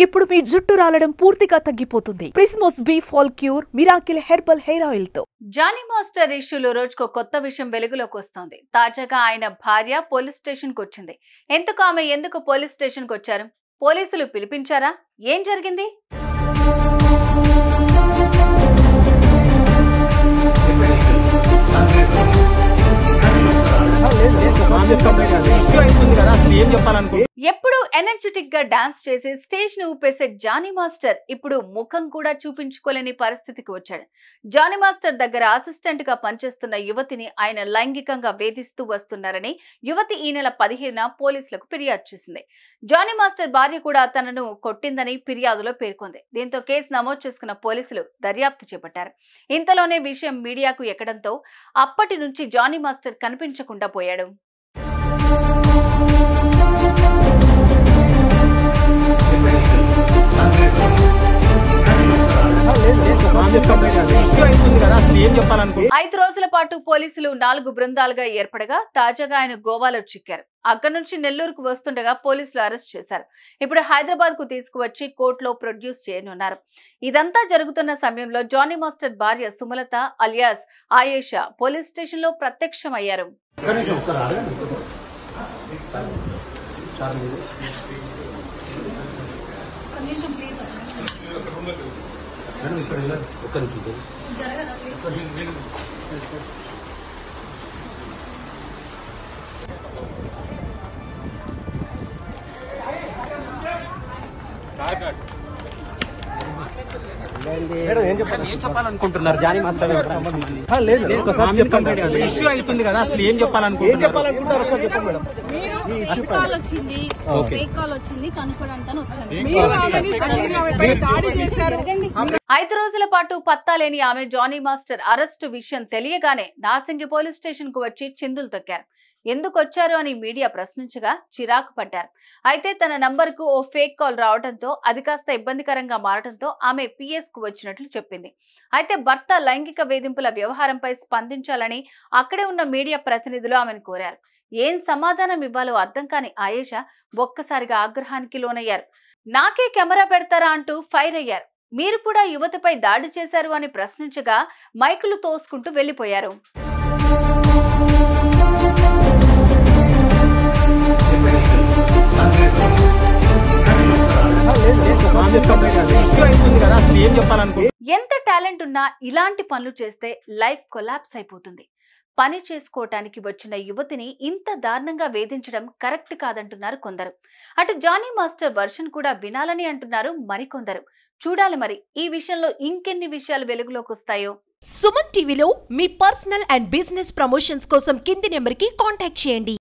ఇప్పుడు మీ జుట్టు రాలడం పూర్తిగా తగ్గిపోతుంది. ప్రిస్మోస్ B fall cure miracle herbal hair oil తో. జానీ మాస్టర్ ఇష్యూలో రోజుకో కొత్త విషయం వెలుగులోకి వస్తోంది. తాజాగా ఆయన భార్య పోలీస్ స్టేషన్ కు వచ్చింది. ఎందుకు పోలీస్ స్టేషన్ కు వచ్చారు? పోలీసులు పిలిపించారా? ఏం జరిగింది? ఎప్పుడు ఎనర్జెటిక్ గా డాన్స్ చేసి స్టేజ్ ని ఊపేసే జానీ మాస్టర్ ఇప్పుడు ముఖం కూడా చూపించుకోలేని పరిస్థితికి వచ్చాడు. జానీ మాస్టర్ దగ్గర అసిస్టెంట్ గా పనిచేస్తున్న యువతిని ఆయన లైంగికంగా వేధిస్తూ వస్తున్నారని యువతి ఈ నెల 15న పోలీసులకు ఫిర్యాదు చేసింది. జానీ మాస్టర్ భార్య కూడా తనను కొట్టిందని ఫిర్యాదులో పేర్కొంది. దీంతో కేసు నమోదు చేసుకున్న పోలీసులు దర్యాప్తు చేపట్టారు. ఇంతలోనే విషయం మీడియాకు ఎక్కడంతో అప్పటి నుంచి జానీ మాస్టర్ కనిపించకుండా పోయాడు. ఐదు రోజుల పాటు పోలీసులు 4 బృందాలుగా ఏర్పడగా తాజాగా ఆయన గోవాలో చిక్కారు. అక్కడి నుంచి నెల్లూరుకు వస్తుండగా పోలీసులు అరెస్ట్ చేశారు. ఇప్పుడు హైదరాబాద్ కు తీసుకువచ్చి కోర్టులో ప్రొడ్యూస్ చేయనున్నారు. ఇదంతా జరుగుతున్న సమయంలో జానీ మాస్టర్ భార్య Sumalatha alias Ayesha police station లో ప్రత్యక్షమయ్యారు. ఏం చెప్పాలనుకుంటున్నారు జానీ మాస్టర్ ఇష్యూ అవుతుంది కదా, అసలు ఏం చెప్పాలనుకుంటున్నారు? కాల్ వచ్చింది, ఫేక్ కాల్ వచ్చింది కనుక్కోవడానికి వచ్చాను. 5 రోజుల పాటు పత్తాలేని ఆమె జానీ మాస్టర్ అరెస్టు విషయం తెలియగానే నార్సింగి పోలీస్ స్టేషన్ కు వచ్చి చిందులు తొక్కారు. ఎందుకు వచ్చారు అని మీడియా ప్రశ్నించగా చిరాకు పడ్డారు. అయితే తన నంబర్ కు ఓ ఫేక్ కాల్ రావడంతో అది కాస్త ఇబ్బందికరంగా మారడంతో ఆమె పిఎస్ కు వచ్చినట్లు చెప్పింది. అయితే భర్త లైంగిక వేధింపుల వ్యవహారంపై స్పందించాలని అక్కడే ఉన్న మీడియా ప్రతినిధులు ఆమెను కోరారు. ఏం సమాధానం ఇవ్వాలో అర్థం కాని ఆయేషా ఒక్కసారిగా ఆగ్రహానికి లోనయ్యారు. నాకే కెమెరా పెడతారా అంటూ ఫైర్ అయ్యారు. మీరు కూడా యువతపై దాడి చేశారు అని ప్రశ్నించగా మైకులు తోసుకుంటూ వెళ్లిపోయారు. ఎంత టాలెంట్ ఉన్నా ఇలాంటి పనులు చేస్తే లైఫ్ కొలాప్స్ అయిపోతుంది. పని చేసుకోవటానికి వచ్చిన యువతిని ఇంత దారుణంగా వేధించడం కరెక్ట్ కాదంటున్నారు కొందరు. అటు జానీ మాస్టర్ వర్షన్ కూడా వినాలని అంటున్నారు మరికొందరు. చూడాలి మరి ఈ విషయంలో ఇంకెన్ని విషయాలు వెలుగులోకి వస్తాయో. సుమన్ టీవీలో మీ పర్సనల్ అండ్ బిజినెస్ ప్రమోషన్స్ కోసం కింది నెంబర్కి కాంటాక్ట్ చేయండి.